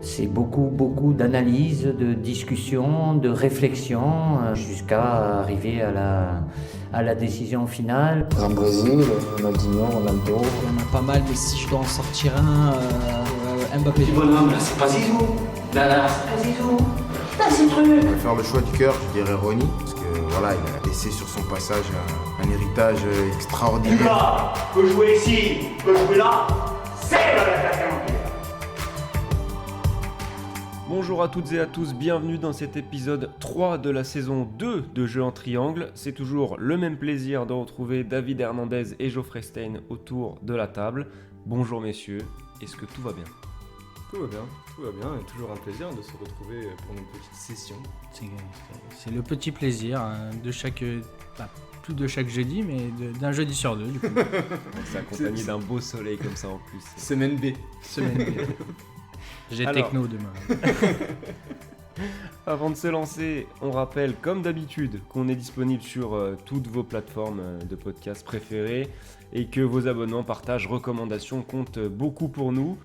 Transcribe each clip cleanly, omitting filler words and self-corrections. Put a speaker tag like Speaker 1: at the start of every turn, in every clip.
Speaker 1: C'est beaucoup d'analyse, de discussion, de réflexion, jusqu'à arriver à la décision finale.
Speaker 2: Dans le Brésil, Ronaldinho, Ronaldo.
Speaker 3: Il y en a pas mal, mais si je dois en sortir un, Mbappé.
Speaker 4: Ce bonhomme là, c'est pas Zizou. Là, c'est pas Zizou. Putain, c'est le truc.
Speaker 5: Je vais faire le choix du cœur, je dirais Ronny, parce que voilà, il a laissé sur son passage un héritage extraordinaire.
Speaker 4: Lucas peut jouer ici, peut jouer là, c'est le l'attaquant.
Speaker 6: Bonjour à toutes et à tous, bienvenue dans cet épisode 3 de la saison 2 de Jeux en Triangle. C'est toujours le même plaisir de retrouver David Hernandez et Geoffrey Stein autour de la table. Bonjour messieurs, est-ce que tout va bien ?
Speaker 7: Tout va bien, et toujours un plaisir de se retrouver pour une petite session.
Speaker 3: C'est le petit plaisir de chaque, plus de chaque jeudi, mais d'un jeudi sur deux du coup.
Speaker 6: C'est accompagné d'un beau soleil comme ça en plus.
Speaker 7: Semaine B.
Speaker 3: Semaine B. J'ai
Speaker 6: Alors.
Speaker 3: techno demain.
Speaker 6: Avant de se lancer, on rappelle comme d'habitude qu'on est disponible sur toutes vos plateformes de podcast préférées et que vos abonnements, partages, recommandations comptent beaucoup pour nous.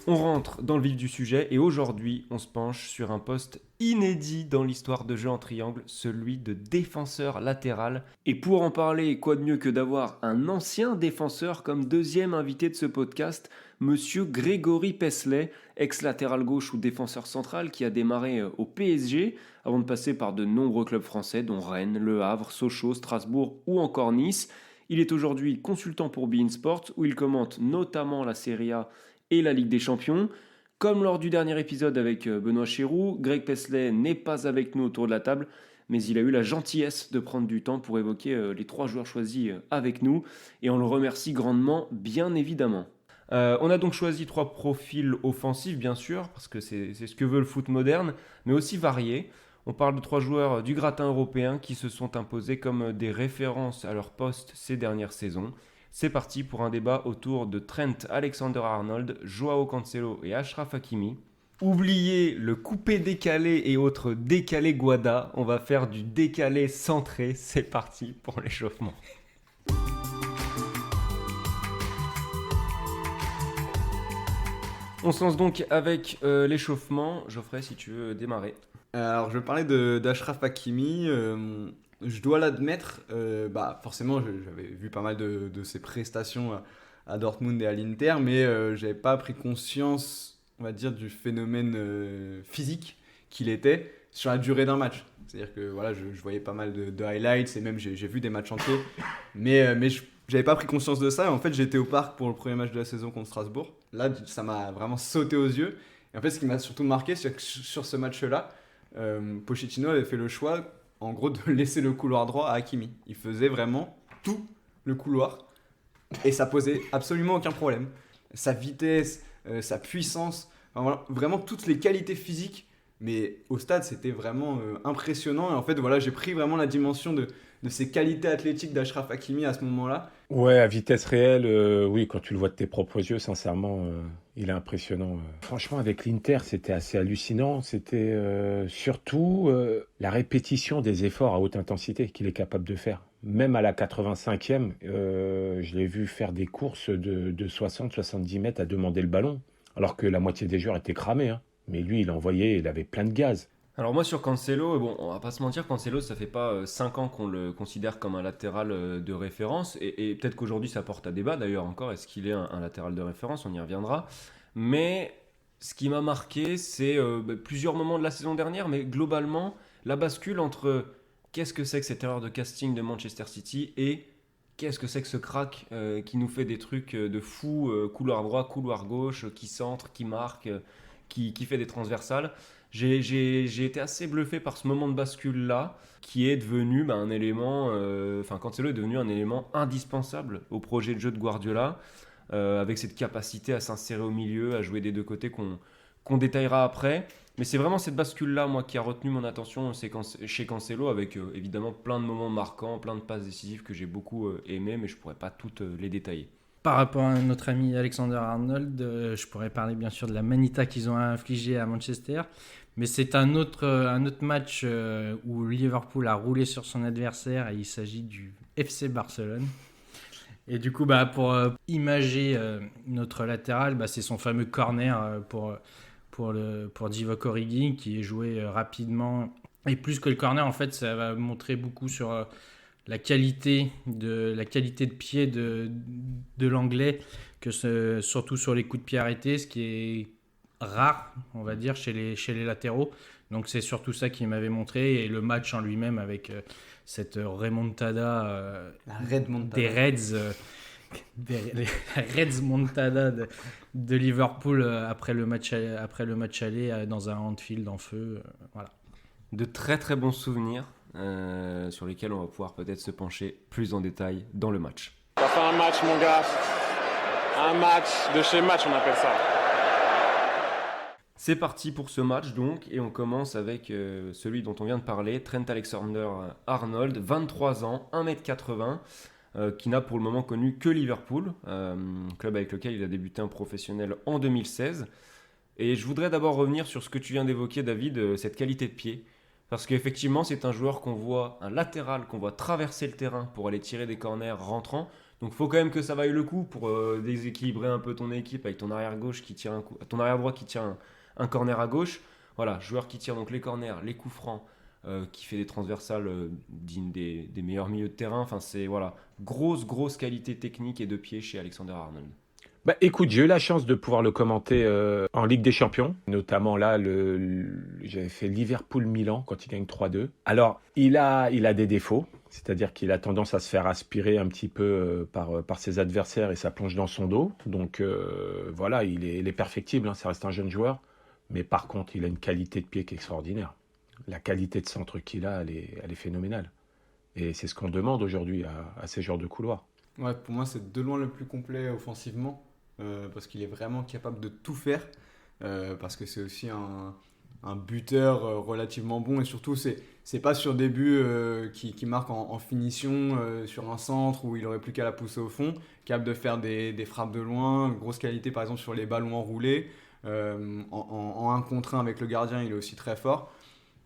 Speaker 6: On rentre dans le vif du sujet et aujourd'hui, on se penche sur un poste inédit dans l'histoire de Jeux en Triangle, celui de défenseur latéral. Et pour en parler, quoi de mieux que d'avoir un ancien défenseur comme deuxième invité de ce podcast, monsieur Grégory Pesley, ex-latéral gauche ou défenseur central qui a démarré au PSG avant de passer par de nombreux clubs français dont Rennes, Le Havre, Sochaux, Strasbourg ou encore Nice. Il est aujourd'hui consultant pour beIN Sport où il commente notamment la Serie A et la Ligue des Champions. Comme lors du dernier épisode avec Benoît Chéroux, Greg Pesley n'est pas avec nous autour de la table, mais il a eu la gentillesse de prendre du temps pour évoquer les 3 joueurs choisis avec nous, et on le remercie grandement, bien évidemment. On a donc choisi 3 profils offensifs, bien sûr, parce que c'est ce que veut le foot moderne, mais aussi variés. On parle de 3 joueurs du gratin européen qui se sont imposés comme des références à leur poste ces dernières saisons. C'est parti pour un débat autour de Trent Alexander-Arnold, Joao Cancelo et Achraf Hakimi. Oubliez le coupé décalé et autres décalé Guada, on va faire du décalé centré. C'est parti pour l'échauffement. On se lance donc avec l'échauffement. Geoffrey, si tu veux démarrer.
Speaker 7: Alors, je vais parler d'Achraf Hakimi. Je dois l'admettre, forcément, j'avais vu pas mal de ses prestations à Dortmund et à l'Inter, mais j'avais pas pris conscience, on va dire, du phénomène physique qu'il était sur la durée d'un match. C'est-à-dire que voilà, je voyais pas mal de highlights et même j'ai vu des matchs entiers, mais j'avais pas pris conscience de ça. Et en fait, j'étais au parc pour le premier match de la saison contre Strasbourg. Là, ça m'a vraiment sauté aux yeux. Et en fait, ce qui m'a surtout marqué, c'est que sur ce match-là, Pochettino avait fait le choix, en gros, de laisser le couloir droit à Hakimi. Il faisait vraiment tout le couloir et ça posait absolument aucun problème. Sa vitesse, sa puissance, enfin, voilà, vraiment toutes les qualités physiques, mais au stade c'était vraiment impressionnant. Et en fait, voilà, j'ai pris vraiment la dimension de ces qualités athlétiques d'Achraf Hakimi à ce moment-là.
Speaker 8: Ouais, à vitesse réelle, oui, quand tu le vois de tes propres yeux, sincèrement, il est impressionnant. Franchement, avec l'Inter, c'était assez hallucinant. C'était surtout la répétition des efforts à haute intensité qu'il est capable de faire. Même à la 85e, je l'ai vu faire des courses de 60-70 mètres à demander le ballon, alors que la moitié des joueurs étaient cramés, hein. Mais lui, il envoyait, il avait plein de gaz.
Speaker 6: Alors moi sur Cancelo, bon, on va pas se mentir, Cancelo ça fait pas 5 ans qu'on le considère comme un latéral de référence et peut-être qu'aujourd'hui ça porte à débat d'ailleurs encore, est-ce qu'il est un latéral de référence, on y reviendra. Mais ce qui m'a marqué c'est plusieurs moments de la saison dernière, mais globalement la bascule entre qu'est-ce que c'est que cette erreur de casting de Manchester City et qu'est-ce que c'est que ce crack qui nous fait des trucs de fou, couloir droit, couloir gauche, qui centre, qui marque, qui fait des transversales. J'ai été assez bluffé par ce moment de bascule-là, qui est devenu un élément... Cancelo est devenu un élément indispensable au projet de jeu de Guardiola, avec cette capacité à s'insérer au milieu, à jouer des deux côtés qu'on détaillera après. Mais c'est vraiment cette bascule-là, moi, qui a retenu mon attention chez Cancelo, avec évidemment plein de moments marquants, plein de passes décisives que j'ai beaucoup aimées, mais je ne pourrais pas toutes les détailler.
Speaker 3: par rapport à notre ami Alexander Arnold, je pourrais parler bien sûr de la manita qu'ils ont infligée à Manchester. Mais c'est un autre match où Liverpool a roulé sur son adversaire et il s'agit du FC Barcelone. Et du coup, pour imager notre latéral, c'est son fameux corner pour Divock Origi qui est joué rapidement. Et plus que le corner, en fait, ça va montrer beaucoup sur la qualité de pied de l'anglais, surtout sur les coups de pied arrêtés, ce qui est rare, on va dire, chez les latéraux. Donc c'est surtout ça qui m'avait montré, et le match en lui-même avec cette remontada des Reds, la Reds montada de Liverpool après le match aller dans un Anfield en feu. Voilà.
Speaker 6: De très très bons souvenirs sur lesquels on va pouvoir peut-être se pencher plus en détail dans le match.
Speaker 9: On va faire un match, mon gars. Un match de chez match, on appelle ça.
Speaker 6: C'est parti pour ce match donc, et on commence avec celui dont on vient de parler, Trent Alexander-Arnold, 23 ans, 1m80, qui n'a pour le moment connu que Liverpool, club avec lequel il a débuté en professionnel en 2016. Et je voudrais d'abord revenir sur ce que tu viens d'évoquer, David, cette qualité de pied. Parce qu'effectivement, c'est un joueur un latéral qu'on voit traverser le terrain pour aller tirer des corners rentrants. Donc il faut quand même que ça vaille le coup pour déséquilibrer un peu ton équipe avec ton arrière gauche qui tire ton arrière droit qui tire un corner à gauche. Voilà, joueur qui tire donc les corners, les coups francs, qui fait des transversales dignes des meilleurs milieux de terrain. Enfin, c'est grosse qualité technique et de pied chez Alexander Arnold.
Speaker 8: Écoute, j'ai eu la chance de pouvoir le commenter en Ligue des Champions, notamment là, j'avais fait Liverpool-Milan quand il gagne 3-2. Alors, il a des défauts, c'est-à-dire qu'il a tendance à se faire aspirer un petit peu par ses adversaires et ça plonge dans son dos. Donc voilà, il est perfectible, ça reste un jeune joueur, mais par contre, il a une qualité de pied qui est extraordinaire. La qualité de centre qu'il a, elle est phénoménale. Et c'est ce qu'on demande aujourd'hui à ces joueurs de couloir.
Speaker 7: Ouais, pour moi, c'est de loin le plus complet offensivement. Parce qu'il est vraiment capable de tout faire, parce que c'est aussi un buteur relativement bon, et surtout c'est pas sur des buts qui marquent en finition sur un centre où il aurait plus qu'à la pousser au fond, capable de faire des frappes de loin, grosse qualité par exemple sur les ballons enroulés, en 1 contre 1 avec le gardien il est aussi très fort,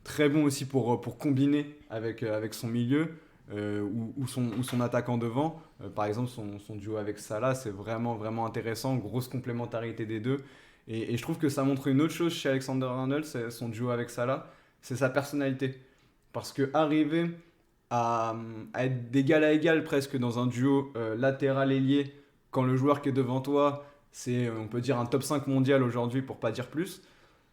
Speaker 7: très bon aussi pour combiner avec son milieu. Ou son attaquant devant. Par exemple, son duo avec Salah, c'est vraiment intéressant. Grosse complémentarité des deux. Et je trouve que ça montre une autre chose chez Alexander Arnold, c'est son duo avec Salah, c'est sa personnalité. Parce qu'arriver à être d'égal à égal presque dans un duo latéral ailier, quand le joueur qui est devant toi, c'est, on peut dire, un top 5 mondial aujourd'hui, pour pas dire plus,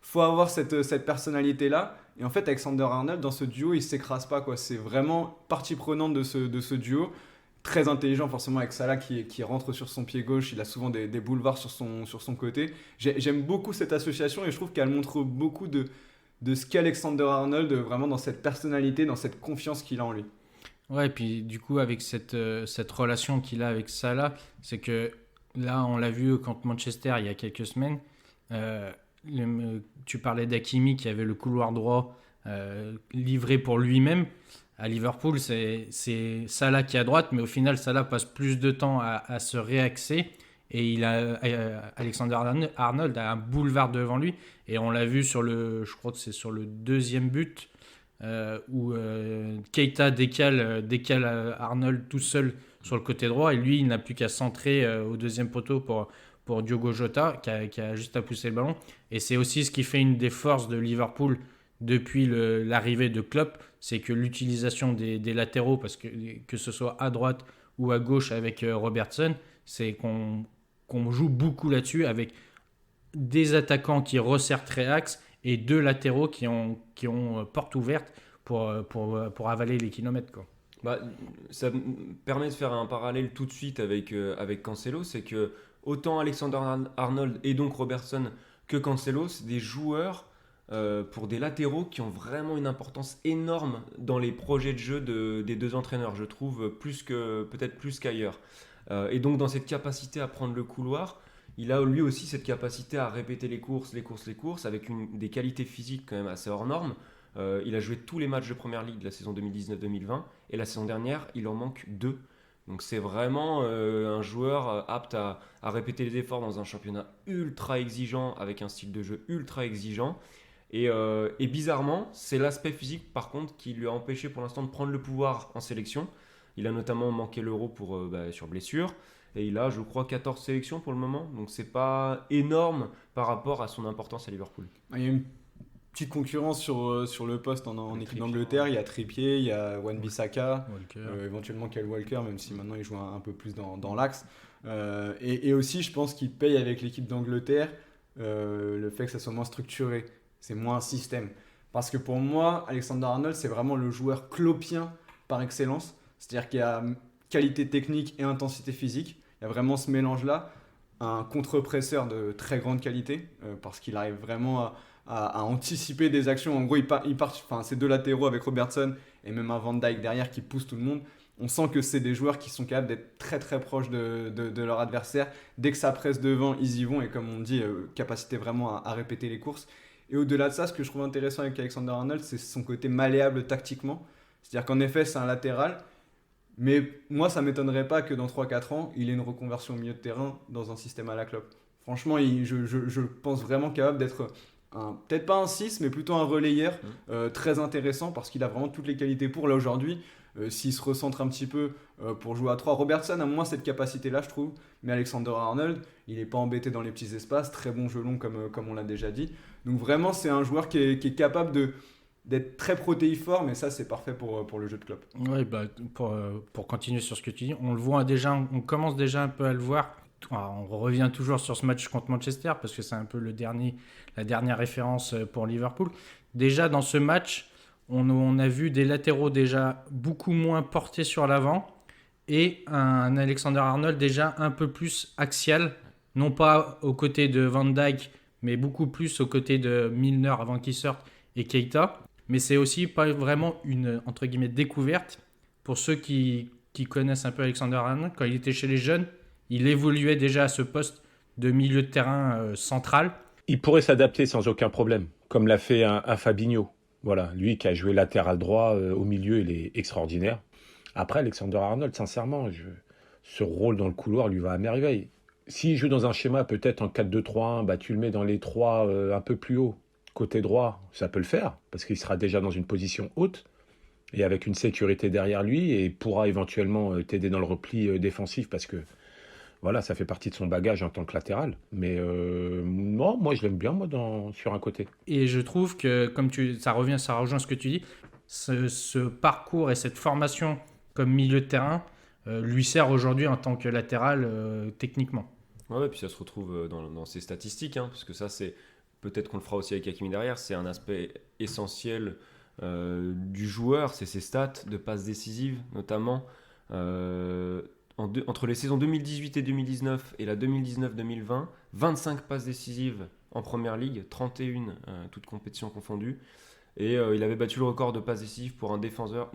Speaker 7: faut avoir cette personnalité-là. Et en fait, Alexander Arnold, dans ce duo, il ne s'écrase pas, quoi. C'est vraiment partie prenante de ce duo. Très intelligent, forcément, avec Salah qui rentre sur son pied gauche. Il a souvent des boulevards sur son côté. J'aime beaucoup cette association et je trouve qu'elle montre beaucoup de ce qu'est Alexander Arnold, vraiment dans cette personnalité, dans cette confiance qu'il a en lui.
Speaker 3: Ouais, et puis du coup, avec cette relation qu'il a avec Salah, c'est que là, on l'a vu contre Manchester il y a quelques semaines. Tu parlais d'Hakimi qui avait le couloir droit livré pour lui-même. À Liverpool, c'est Salah qui est à droite, mais au final, Salah passe plus de temps à se réaxer. Et Alexander Arnold a un boulevard devant lui. Et on l'a vu je crois que c'est sur le 2e but, où Keita décale Arnold tout seul sur le côté droit. Et lui, il n'a plus qu'à centrer au 2e poteau pour Diogo Jota, qui a juste à pousser le ballon. Et c'est aussi ce qui fait une des forces de Liverpool depuis l'arrivée de Klopp, c'est que l'utilisation des latéraux, parce que ce soit à droite ou à gauche avec Robertson, c'est qu'on joue beaucoup là-dessus, avec des attaquants qui resserrent très axe et 2 latéraux qui ont porte ouverte pour avaler les kilomètres, quoi.
Speaker 6: Ça me permet de faire un parallèle tout de suite avec Cancelo, c'est que autant Alexander Arnold et donc Robertson que Cancelo, c'est des joueurs pour des latéraux qui ont vraiment une importance énorme dans les projets de jeu des 2 entraîneurs, je trouve, peut-être plus qu'ailleurs. Et donc dans cette capacité à prendre le couloir, il a lui aussi cette capacité à répéter les courses, avec des qualités physiques quand même assez hors normes. Il a joué tous les matchs de Première Ligue de la saison 2019-2020, et la saison dernière, il en manque 2. Donc c'est vraiment un joueur apte à répéter les efforts dans un championnat ultra exigeant, avec un style de jeu ultra exigeant. Et bizarrement, c'est l'aspect physique par contre qui lui a empêché pour l'instant de prendre le pouvoir en sélection. Il a notamment manqué l'Euro sur blessure. Et il a, je crois, 14 sélections pour le moment. Donc c'est pas énorme par rapport à son importance à Liverpool.
Speaker 7: Il y a une petite concurrence sur le poste en équipe d'Angleterre. Il y a Trippier, il y a Wan-Bissaka, éventuellement Kyle Walker, même si maintenant il joue un peu plus dans l'axe. Et aussi, je pense qu'il paye avec l'équipe d'Angleterre le fait que ça soit moins structuré. C'est moins un système. Parce que pour moi, Alexander-Arnold, c'est vraiment le joueur kloppien par excellence. C'est-à-dire qu'il y a qualité technique et intensité physique. Il y a vraiment ce mélange-là. Un contre-presseur de très grande qualité, parce qu'il arrive vraiment à anticiper des actions. En gros, ces deux latéraux avec Robertson et même un Van Dijk derrière qui pousse tout le monde. On sent que c'est des joueurs qui sont capables d'être très très proches de leur adversaire. Dès que ça presse devant, ils y vont. Et comme on dit, capacité vraiment à répéter les courses. Et au-delà de ça, ce que je trouve intéressant avec Alexander-Arnold, c'est son côté malléable tactiquement. C'est-à-dire qu'en effet, c'est un latéral. Mais moi, ça ne m'étonnerait pas que dans 3-4 ans, il ait une reconversion au milieu de terrain dans un système à la Klopp. Franchement, je pense vraiment capable d'être, peut-être pas un 6, mais plutôt un relayeur très intéressant parce qu'il a vraiment toutes les qualités pour là aujourd'hui. S'il se recentre un petit peu pour jouer à 3. Robertson a moins cette capacité-là, je trouve. Mais Alexander-Arnold, il n'est pas embêté dans les petits espaces. Très bon jeu long, comme on l'a déjà dit. Donc vraiment, c'est un joueur qui est capable d'être très protéiforme, mais ça c'est parfait pour le jeu de Klopp.
Speaker 3: Oui, pour continuer sur ce que tu dis, on le voit déjà, on commence déjà un peu à le voir. Alors, on revient toujours sur ce match contre Manchester parce que c'est un peu la dernière référence pour Liverpool. Déjà dans ce match, on a vu des latéraux déjà beaucoup moins portés sur l'avant et un Alexander-Arnold déjà un peu plus axial, non pas aux côtés de Van Dijk, mais beaucoup plus aux côtés de Milner avant qu'il sorte et Keita. Mais c'est aussi pas vraiment une, entre guillemets, découverte. Pour ceux qui connaissent un peu Alexander-Arnold, quand il était chez les jeunes, il évoluait déjà à ce poste de milieu de terrain central.
Speaker 8: Il pourrait s'adapter sans aucun problème, comme l'a fait un Fabinho. Voilà, lui qui a joué latéral droit au milieu, il est extraordinaire. Après, Alexander-Arnold, sincèrement, ce rôle dans le couloir lui va à merveille. S'il joue dans un schéma peut-être en 4-2-3-1, tu le mets dans les 3 un peu plus haut. Côté droit, ça peut le faire, parce qu'il sera déjà dans une position haute, et avec une sécurité derrière lui, et pourra éventuellement t'aider dans le repli défensif, parce que voilà, ça fait partie de son bagage en tant que latéral. Mais non, moi je l'aime bien sur un côté.
Speaker 3: Et je trouve que, ça rejoint ce que tu dis, ce parcours et cette formation comme milieu de terrain lui sert aujourd'hui en tant que latéral techniquement.
Speaker 6: Ouais, et puis ça se retrouve dans ses statistiques, parce que ça c'est... Peut-être qu'on le fera aussi avec Hakimi derrière, c'est un aspect essentiel du joueur, c'est ses stats de passes décisives notamment. Entre les saisons 2018 et 2019 et la 2019-2020, 25 passes décisives en première ligue, 31 toutes compétitions confondues. Et il avait battu le record de passes décisives pour un défenseur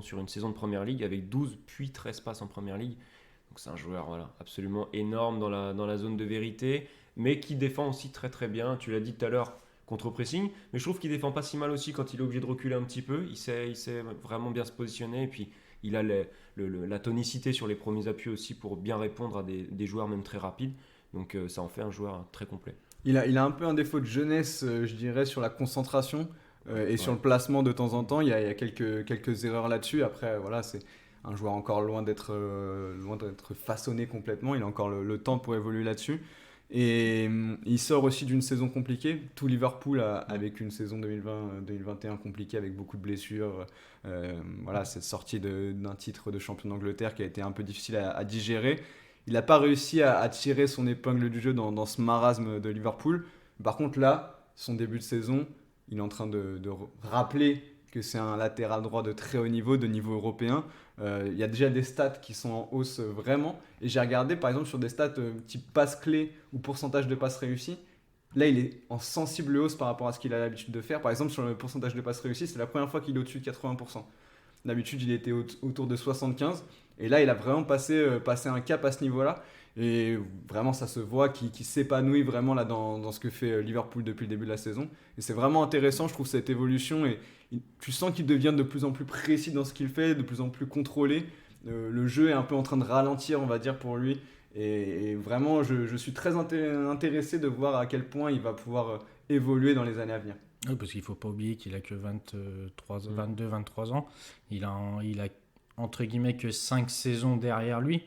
Speaker 6: sur une saison de première ligue avec 12 puis 13 passes en première ligue. Donc c'est un joueur absolument énorme dans la zone de vérité, mais qui défend aussi très très bien. Tu l'as dit tout à l'heure, contre-pressing, mais je trouve qu'il défend pas si mal aussi quand il est obligé de reculer un petit peu. Il sait vraiment bien se positionner, et puis il a la tonicité sur les premiers appuis aussi pour bien répondre à des joueurs même très rapides. Donc ça en fait un joueur très complet.
Speaker 7: Il a un peu un défaut de jeunesse, je dirais, sur la concentration et sur le placement de temps en temps. Il y a quelques erreurs là-dessus. Après, voilà, c'est un joueur encore loin d'être façonné complètement. Il a encore le temps pour évoluer là-dessus. Et il sort aussi d'une saison compliquée. Tout Liverpool a vécu une saison 2020-2021 compliquée avec beaucoup de blessures. Cette sortie d'un titre de champion d'Angleterre qui a été un peu difficile à digérer. Il n'a pas réussi à tirer son épingle du jeu dans ce marasme de Liverpool. Par contre là, son début de saison, il est en train de rappeler que c'est un latéral droit de très haut niveau, de niveau européen. Il y a déjà des stats qui sont en hausse vraiment. Et j'ai regardé par exemple sur des stats type passes clés ou pourcentage de passes réussies. Là, il est en sensible hausse par rapport à ce qu'il a l'habitude de faire. Par exemple, sur le pourcentage de passes réussies, c'est la première fois qu'il est au-dessus de 80%. D'habitude, il était autour de 75%. Et là, il a vraiment passé un cap à ce niveau-là. Et vraiment, ça se voit qu'il s'épanouit vraiment là dans ce que fait Liverpool depuis le début de la saison. Et c'est vraiment intéressant, je trouve, cette évolution. Et tu sens qu'il devient de plus en plus précis dans ce qu'il fait, de plus en plus contrôlé. Le jeu est un peu en train de ralentir, on va dire, pour lui. Et vraiment, je suis très intéressé de voir à quel point il va pouvoir évoluer dans les années à venir.
Speaker 3: Oui, parce qu'il ne faut pas oublier qu'il a que 22-23 ans. Il a entre guillemets que 5 saisons derrière lui.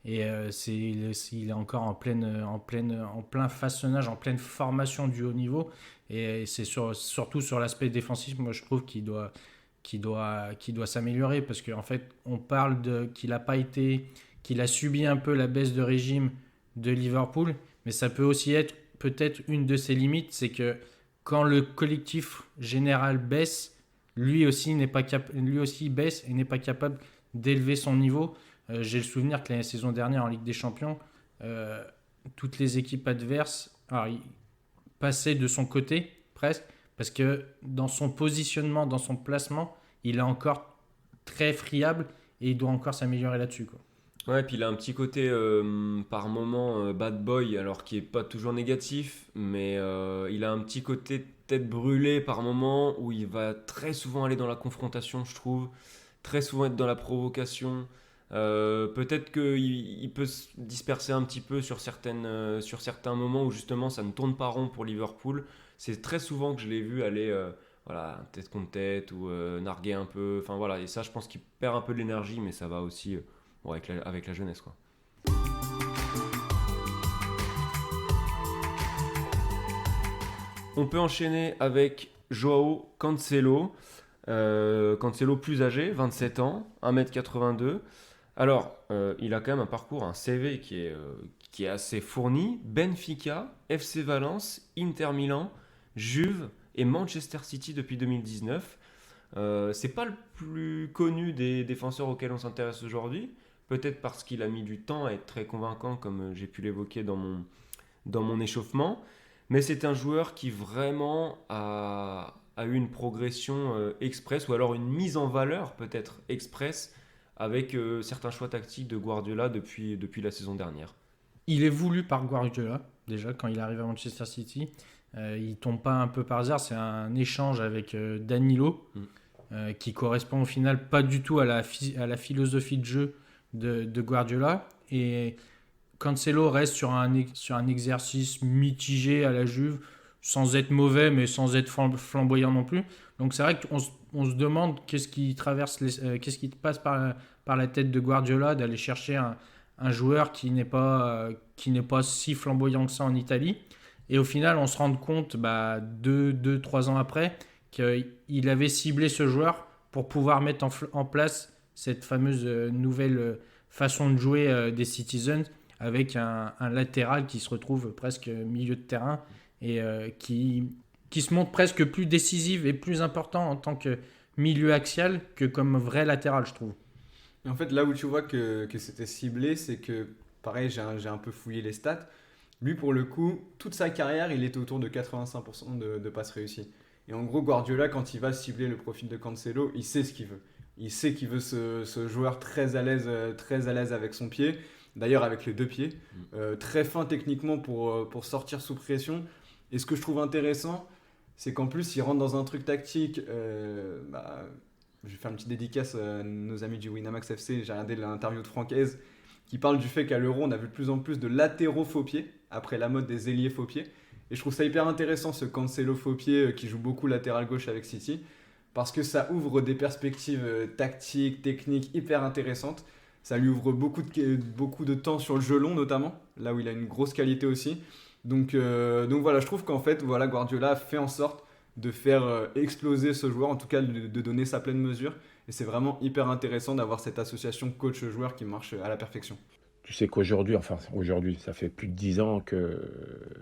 Speaker 3: Et il est encore en plein façonnage, en pleine formation du haut niveau. Et c'est surtout sur l'aspect défensif, moi je trouve qu'il doit s'améliorer. Parce qu'en fait, on parle qu'il a subi un peu la baisse de régime de Liverpool. Mais ça peut aussi être peut-être une de ses limites, c'est que quand le collectif général baisse, lui aussi baisse et n'est pas capable d'élever son niveau. J'ai le souvenir que la saison dernière en Ligue des Champions, toutes les équipes adverses passaient de son côté presque, parce que dans son positionnement, dans son placement, il est encore très friable et il doit encore s'améliorer là-dessus, quoi.
Speaker 6: Ouais, puis il a un petit côté par moment bad boy, alors qui est pas toujours négatif, mais il a un petit côté tête brûlée par moment où il va très souvent aller dans la confrontation, je trouve, très souvent être dans la provocation. Peut-être qu'il peut se disperser un petit peu sur certains moments où justement ça ne tourne pas rond pour Liverpool. C'est très souvent que je l'ai vu aller tête contre tête ou narguer un peu. Enfin voilà, et ça je pense qu'il perd un peu de l'énergie, mais ça va aussi avec la jeunesse, quoi. On peut enchaîner avec Joao Cancelo. Cancelo plus âgé, 27 ans, 1m82. Alors, il a quand même un parcours, un CV qui est assez fourni. Benfica, FC Valence, Inter Milan, Juve et Manchester City depuis 2019. C'est pas le plus connu des défenseurs auxquels on s'intéresse aujourd'hui. Peut-être parce qu'il a mis du temps à être très convaincant, comme j'ai pu l'évoquer dans mon échauffement. Mais c'est un joueur qui vraiment a eu une progression express, ou alors une mise en valeur peut-être express, avec certains choix tactiques de Guardiola depuis la saison dernière.
Speaker 3: Il est voulu par Guardiola, déjà, quand il arrive à Manchester City. Il ne tombe pas un peu par hasard, c'est un échange avec Danilo, qui correspond au final pas du tout à la philosophie de jeu de Guardiola. Et Cancelo reste sur un exercice mitigé à la Juve, sans être mauvais, mais sans être flamboyant non plus. Donc c'est vrai qu'on se demande qu'est-ce qui passe par la tête de Guardiola d'aller chercher un joueur qui n'est pas si flamboyant que ça en Italie. Et au final, on se rend compte 2-3 ans après qu'il avait ciblé ce joueur pour pouvoir mettre en place cette fameuse nouvelle façon de jouer des Citizens, avec un latéral qui se retrouve presque milieu de terrain et qui se montre presque plus décisif et plus important en tant que milieu axial que comme vrai latéral, je trouve.
Speaker 7: Et en fait, là où tu vois que c'était ciblé, c'est que, pareil, j'ai un peu fouillé les stats. Lui, pour le coup, toute sa carrière, il était autour de 85% de passes réussies. Et en gros, Guardiola, quand il va cibler le profil de Cancelo, il sait ce qu'il veut. Il sait qu'il veut ce joueur très à l'aise avec son pied. D'ailleurs, avec les deux pieds. Très fin techniquement pour sortir sous pression. Et ce que je trouve intéressant, c'est qu'en plus, il rentre dans un truc tactique. Je vais faire une petite dédicace à nos amis du Winamax FC. J'ai regardé l'interview de Francaise qui parle du fait qu'à l'Euro, on a vu de plus en plus de latéraux faux pieds, après la mode des ailiers faux pieds. Et je trouve ça hyper intéressant, ce Cancelo faux pied qui joue beaucoup latéral gauche avec City, parce que ça ouvre des perspectives tactiques, techniques hyper intéressantes. Ça lui ouvre beaucoup de temps sur le jeu long, notamment, là où il a une grosse qualité aussi. Donc voilà, je trouve qu'en fait, voilà, Guardiola fait en sorte de faire exploser ce joueur, en tout cas de donner sa pleine mesure. Et c'est vraiment hyper intéressant d'avoir cette association coach-joueur qui marche à la perfection.
Speaker 8: Tu sais qu'aujourd'hui, ça fait plus de 10 ans que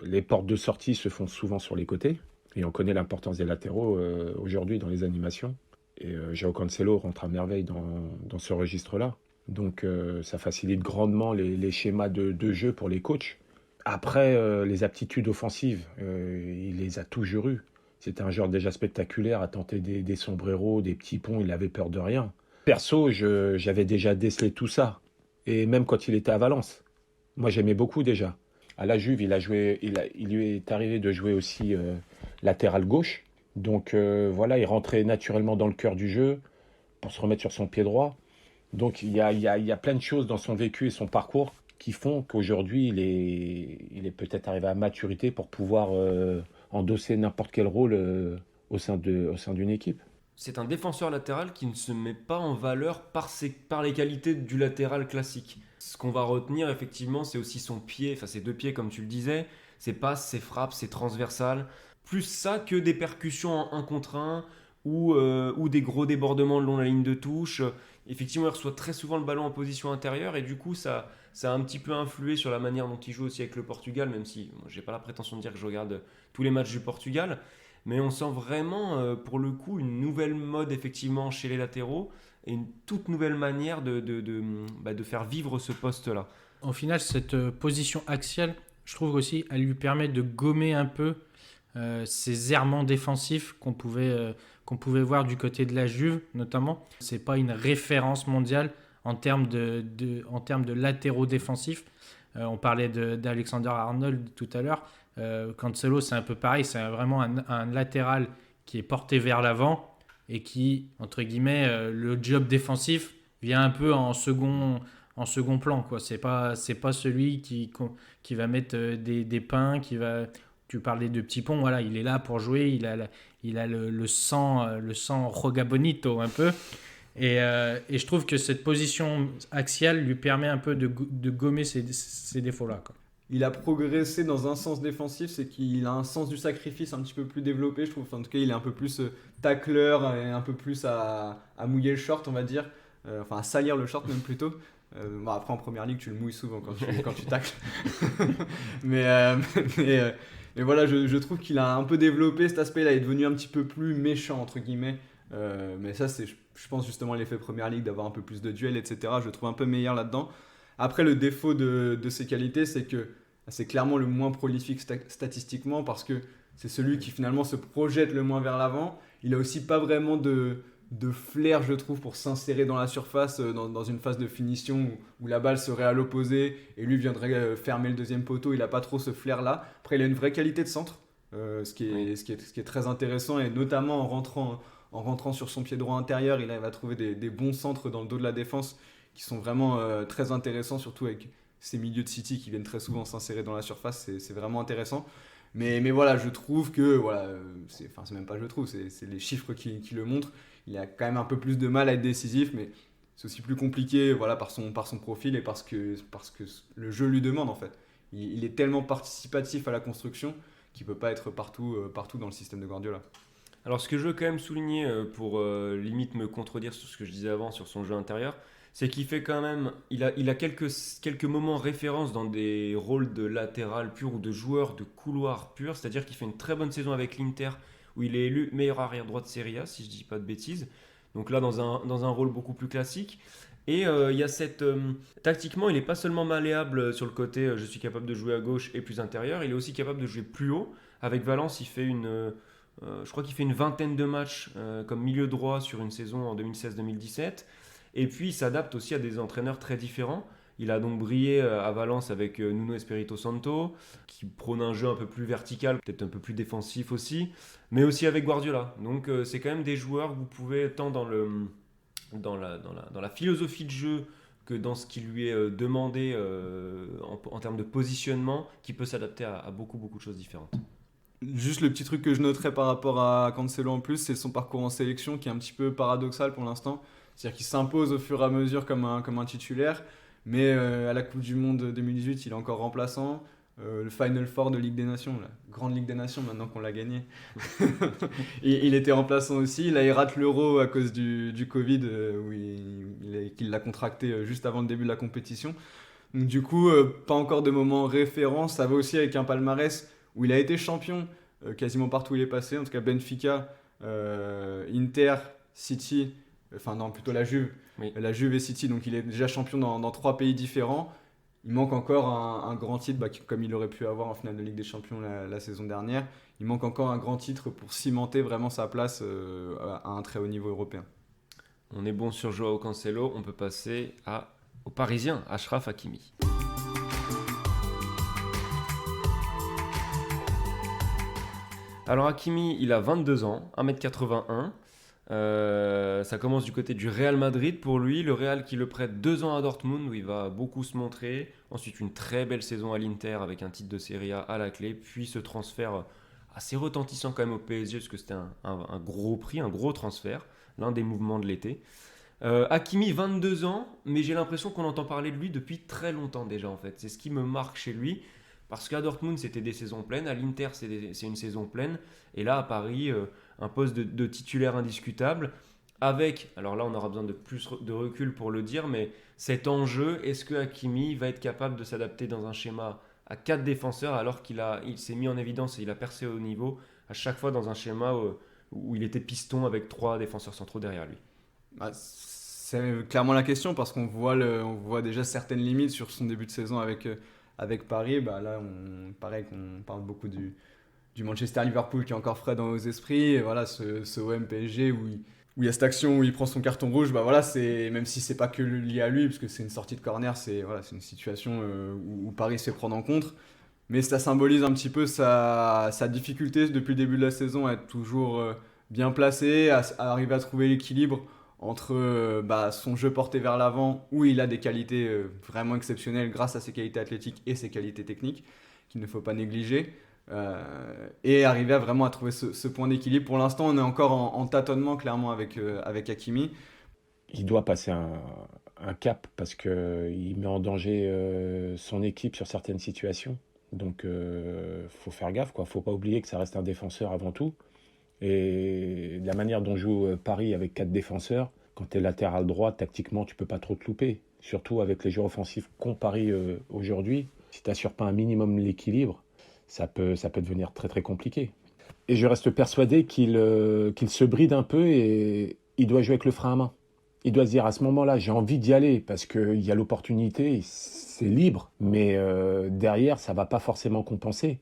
Speaker 8: les portes de sortie se font souvent sur les côtés. Et on connaît l'importance des latéraux aujourd'hui dans les animations. Et Joao Cancelo rentre à merveille dans ce registre-là. Donc ça facilite grandement les schémas de jeu pour les coachs. Après, les aptitudes offensives, il les a toujours eues. C'était un joueur déjà spectaculaire à tenter des sombreros, des petits ponts, il avait peur de rien. Perso, j'avais déjà décelé tout ça. Et même quand il était à Valence. Moi, j'aimais beaucoup déjà. À la Juve, il lui est arrivé de jouer aussi latéral gauche. Donc voilà, il rentrait naturellement dans le cœur du jeu pour se remettre sur son pied droit. Donc il y a plein de choses dans son vécu et son parcours qui font qu'aujourd'hui il est peut-être arrivé à maturité pour pouvoir endosser n'importe quel rôle au sein d'une équipe.
Speaker 6: C'est un défenseur latéral qui ne se met pas en valeur par les qualités du latéral classique. Ce qu'on va retenir effectivement, c'est aussi son pied, enfin ses 2 pieds comme tu le disais, ses passes, ses frappes, ses transversales. Plus ça que des percussions en 1 contre 1 ou des gros débordements le long de la ligne de touche. Effectivement, il reçoit très souvent le ballon en position intérieure et du coup, ça a un petit peu influé sur la manière dont il joue aussi avec le Portugal, même si je n'ai pas la prétention de dire que je regarde tous les matchs du Portugal. Mais on sent vraiment, pour le coup, une nouvelle mode effectivement chez les latéraux et une toute nouvelle manière de faire vivre ce poste-là.
Speaker 3: Au final, cette position axiale, je trouve aussi, elle lui permet de gommer un peu ces errements défensifs qu'on pouvait voir du côté de la Juve, notamment. C'est pas une référence mondiale en termes de latéraux défensifs. On parlait d'Alexander Arnold tout à l'heure. Cancelo, c'est un peu pareil. C'est vraiment un latéral qui est porté vers l'avant et qui, entre guillemets, le job défensif vient un peu en second plan, quoi. C'est pas celui qui va mettre des pains, tu parlais de Petit Pont, voilà, il est là pour jouer, il a le sang Roga Bonito un peu. Et je trouve que cette position axiale lui permet un peu de gommer ces défauts-là, quoi.
Speaker 7: Il a progressé dans un sens défensif, c'est qu'il a un sens du sacrifice un petit peu plus développé, je trouve. Enfin, en tout cas, il est un peu plus tacleur et un peu plus à mouiller le short, on va dire. Enfin, à salir le short même plutôt. Après, en première ligue, tu le mouilles souvent quand tu tacles. mais voilà, je trouve qu'il a un peu développé cet aspect-là. Il est devenu un petit peu plus méchant, entre guillemets. Mais ça, c'est, je pense, justement l'effet première ligue, d'avoir un peu plus de duels, etc. Je le trouve un peu meilleur là-dedans. Après, le défaut de ses qualités, c'est que c'est clairement le moins prolifique statistiquement parce que c'est celui qui finalement se projette le moins vers l'avant. Il a aussi pas vraiment de flair, je trouve, pour s'insérer dans la surface dans une phase de finition où la balle serait à l'opposé et lui viendrait fermer le deuxième poteau. Il n'a pas trop ce flair-là. Après, il a une vraie qualité de centre, ce qui est très intéressant, et notamment en rentrant sur son pied droit intérieur, il arrive à trouver des bons centres dans le dos de la défense qui sont vraiment très intéressants, surtout avec ces milieux de City qui viennent très souvent s'insérer dans la surface. C'est vraiment intéressant. Mais voilà, je trouve que, voilà, c'est même pas je trouve, c'est les chiffres qui le montrent. Il a quand même un peu plus de mal à être décisif, mais c'est aussi plus compliqué, voilà, par son profil et parce que le jeu lui demande, en fait. Il est tellement participatif à la construction qu'il ne peut pas être partout dans le système de Guardiola.
Speaker 6: Alors, ce que je veux quand même souligner pour limite me contredire sur ce que je disais avant sur son jeu intérieur, c'est qu'il fait quand même, il a quelques moments référence dans des rôles de latéral pur ou de joueur de couloir pur, c'est-à-dire qu'il fait une très bonne saison avec l'Inter où il est élu meilleur arrière droit de Serie A, si je ne dis pas de bêtises. Donc là, dans un rôle beaucoup plus classique. Et il y a cette... tactiquement, il n'est pas seulement malléable sur le côté je suis capable de jouer à gauche et plus intérieur, il est aussi capable de jouer plus haut. Avec Valence, il fait je crois qu'il fait une vingtaine de matchs comme milieu droit sur une saison en 2016-2017. Et puis, il s'adapte aussi à des entraîneurs très différents. Il a donc brillé à Valence avec Nuno Espirito Santo, qui prône un jeu un peu plus vertical, peut-être un peu plus défensif aussi, mais aussi avec Guardiola. Donc, c'est quand même des joueurs que vous pouvez, tant dans la philosophie de jeu que dans ce qui lui est demandé en termes de positionnement, qui peut s'adapter à beaucoup, beaucoup de choses différentes.
Speaker 7: Juste le petit truc que je noterais par rapport à Cancelo en plus, c'est son parcours en sélection qui est un petit peu paradoxal pour l'instant. C'est-à-dire qu'il s'impose au fur et à mesure comme un titulaire, mais à la Coupe du Monde 2018, il est encore remplaçant. Le Final Four de Ligue des Nations, la grande Ligue des Nations maintenant qu'on l'a gagné. il était remplaçant aussi. Là, il rate l'Euro à cause du Covid, qu'il l'a contracté juste avant le début de la compétition. Donc du coup, pas encore de moment référent. Ça va aussi avec un palmarès où il a été champion quasiment partout où il est passé. En tout cas, Benfica, Inter, City... Enfin non, plutôt la Juve. Oui. La Juve et City, donc il est déjà champion dans 3 pays différents. Il manque encore un grand titre, comme il aurait pu avoir en finale de Ligue des Champions la saison dernière. Il manque encore un grand titre pour cimenter vraiment sa place à un très haut niveau européen.
Speaker 6: On est bon sur Joao Cancelo, on peut passer au Parisien, Achraf Hakimi. Alors Hakimi, il a 22 ans, 1m81. Ça commence du côté du Real Madrid pour lui, le Real qui le prête 2 ans à Dortmund où il va beaucoup se montrer, ensuite une très belle saison à l'Inter avec un titre de Serie A à la clé, puis ce transfert assez retentissant quand même au PSG parce que c'était un gros prix, un gros transfert, l'un des mouvements de l'été. Hakimi, 22 ans, mais j'ai l'impression qu'on entend parler de lui depuis très longtemps déjà en fait, c'est ce qui me marque chez lui. Parce qu'à Dortmund, c'était des saisons pleines. À l'Inter, c'est une saison pleine. Et là, à Paris, un poste de titulaire indiscutable. Avec, alors là, on aura besoin de plus de recul pour le dire, mais cet enjeu, est-ce que Hakimi va être capable de s'adapter dans un schéma à 4 défenseurs alors qu'il s'est mis en évidence et il a percé au niveau à chaque fois dans un schéma où il était piston avec 3 défenseurs centraux derrière lui.
Speaker 7: Bah, c'est clairement la question parce qu'on voit déjà certaines limites sur son début de saison avec Paris. Bah là, pareil qu'on parle beaucoup du Manchester-Liverpool qui est encore frais dans nos esprits. Et voilà, ce OM PSG où il y a cette action où il prend son carton rouge, bah voilà, même si c'est pas que lié à lui, parce que c'est une sortie de corner, c'est une situation où Paris se fait prendre en contre. Mais ça symbolise un petit peu sa difficulté depuis le début de la saison à être toujours bien placé, à arriver à trouver l'équilibre entre son jeu porté vers l'avant, où il a des qualités vraiment exceptionnelles grâce à ses qualités athlétiques et ses qualités techniques, qu'il ne faut pas négliger, et arriver à trouver ce point d'équilibre. Pour l'instant, on est encore en tâtonnement, clairement, avec Hakimi.
Speaker 8: Il doit passer un cap parce qu'il met en danger son équipe sur certaines situations. Donc, faut faire gaffe, quoi. Faut pas oublier que ça reste un défenseur avant tout. Et la manière dont joue Paris avec 4 défenseurs, quand tu es latéral droit, tactiquement, tu peux pas trop te louper. Surtout avec les joueurs offensifs qu'ont Paris aujourd'hui. Si tu n'assures pas un minimum l'équilibre, ça peut devenir très très compliqué. Et je reste persuadé qu'il se bride un peu et il doit jouer avec le frein à main. Il doit se dire à ce moment-là, j'ai envie d'y aller parce qu'il y a l'opportunité, c'est libre. Mais derrière, ça va pas forcément compenser.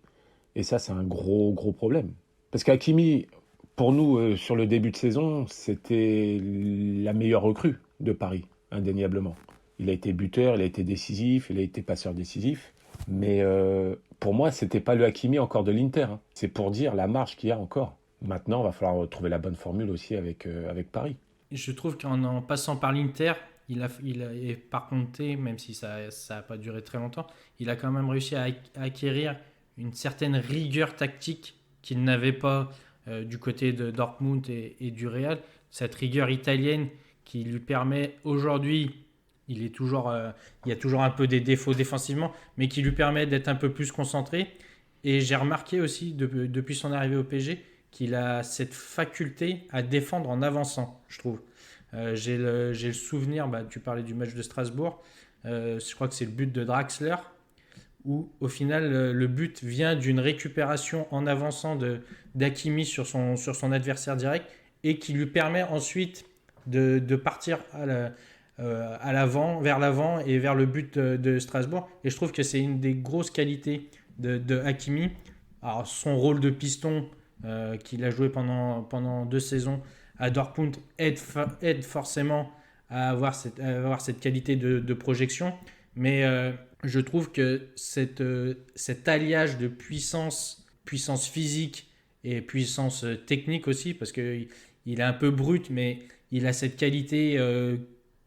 Speaker 8: Et ça, c'est un gros problème. Parce qu'Hakimi, pour nous, sur le début de saison, c'était la meilleure recrue de Paris, indéniablement. Il a été buteur, il a été décisif, il a été passeur décisif. Mais pour moi, c'était pas le Hakimi encore de l'Inter. Hein. C'est pour dire la marge qu'il y a encore. Maintenant, il va falloir trouver la bonne formule aussi avec Paris.
Speaker 3: Je trouve qu'en passant par l'Inter, et par contre, même si ça n'a pas duré très longtemps, il a quand même réussi à acquérir une certaine rigueur tactique qu'il n'avait pas du côté de Dortmund et du Real. Cette rigueur italienne qui lui permet aujourd'hui, il y a toujours un peu des défauts défensivement, mais qui lui permet d'être un peu plus concentré. Et j'ai remarqué aussi depuis son arrivée au PSG qu'il a cette faculté à défendre en avançant, je trouve. J'ai le souvenir, tu parlais du match de Strasbourg, je crois que c'est le but de Draxler, où au final le but vient d'une récupération en avançant d'Hakimi sur son adversaire direct et qui lui permet ensuite de partir vers l'avant et vers le but de Strasbourg. Et je trouve que c'est une des grosses qualités de Hakimi. Alors, son rôle de piston qu'il a joué pendant 2 saisons à Dortmund aide forcément à avoir cette qualité de projection. Mais je trouve que cet alliage de puissance physique et puissance technique aussi, parce qu'il est un peu brut, mais il a cette qualité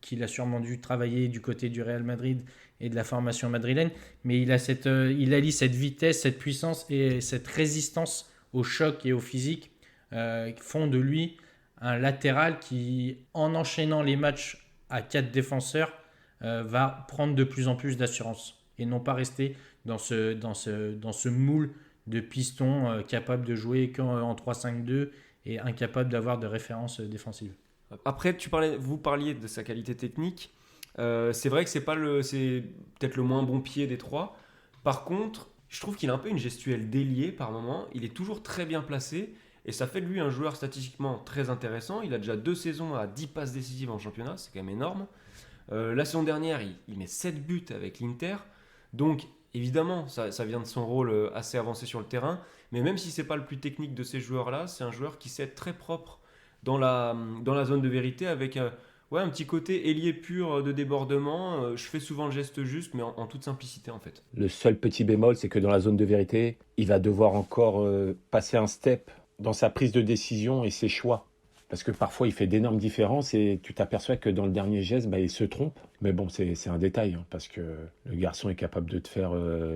Speaker 3: qu'il a sûrement dû travailler du côté du Real Madrid et de la formation madrilène, mais il allie cette vitesse, cette puissance et cette résistance au choc et au physique qui font de lui un latéral qui, en enchaînant les matchs à 4 défenseurs, va prendre de plus en plus d'assurance et non pas rester dans ce moule de piston capable de jouer qu'en 3-5-2 et incapable d'avoir de référence défensive.
Speaker 6: Après, vous parliez de sa qualité technique. C'est vrai que c'est peut-être le moins bon pied des 3. Par contre, je trouve qu'il a un peu une gestuelle déliée par moment. Il est toujours très bien placé et ça fait de lui un joueur statistiquement très intéressant. Il a déjà 2 saisons à 10 passes décisives en championnat, c'est quand même énorme. La saison dernière, il met 7 buts avec l'Inter. Donc, évidemment, ça vient de son rôle assez avancé sur le terrain. Mais même si ce n'est pas le plus technique de ces joueurs-là, c'est un joueur qui sait être très propre dans la zone de vérité avec un petit côté ailier pur de débordement. Je fais souvent le geste juste, mais en toute simplicité en fait.
Speaker 8: Le seul petit bémol, c'est que dans la zone de vérité, il va devoir encore passer un step dans sa prise de décision et ses choix. Parce que parfois, il fait d'énormes différences et tu t'aperçois que dans le dernier geste, il se trompe. Mais bon, c'est un détail, hein, parce que le garçon est capable de te faire